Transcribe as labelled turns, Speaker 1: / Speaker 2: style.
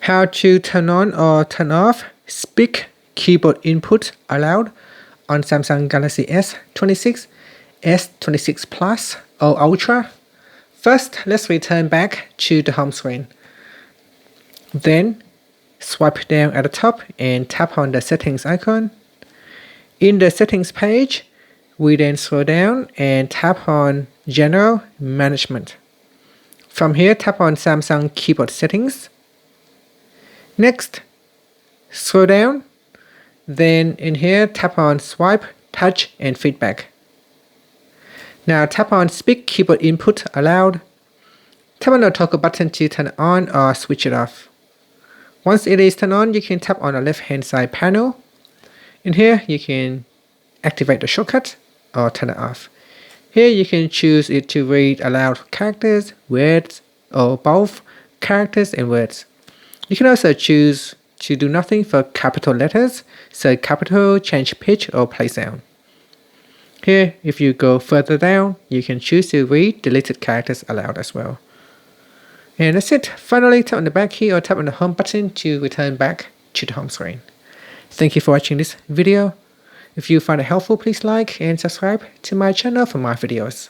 Speaker 1: How to turn on or turn off speak keyboard input Aloud on Samsung Galaxy S26, S26 Plus or Ultra. First, let's return back to the home screen. Then, swipe down at the top and tap on the settings icon. In the settings page, we then scroll down and tap on General Management. From here, tap on Samsung Keyboard Settings. Next, scroll down. Then in here, tap on Swipe, Touch and Feedback. Now tap on Speak Keyboard Input Aloud. Tap on the toggle button to turn it on or switch it off. Once it is turned on, you can tap on the left hand side panel. In here, you can activate the shortcut or turn it off. Here you can choose it to read aloud characters, words, or both characters and words. You can also choose to do nothing for capital letters, so capital, change pitch, or play sound. Here, if you go further down, you can choose to read deleted characters aloud as well. And that's it. Finally, tap on the back key or tap on the home button to return back to the home screen. Thank you for watching this video. If you find it helpful, please like and subscribe to my channel for more videos.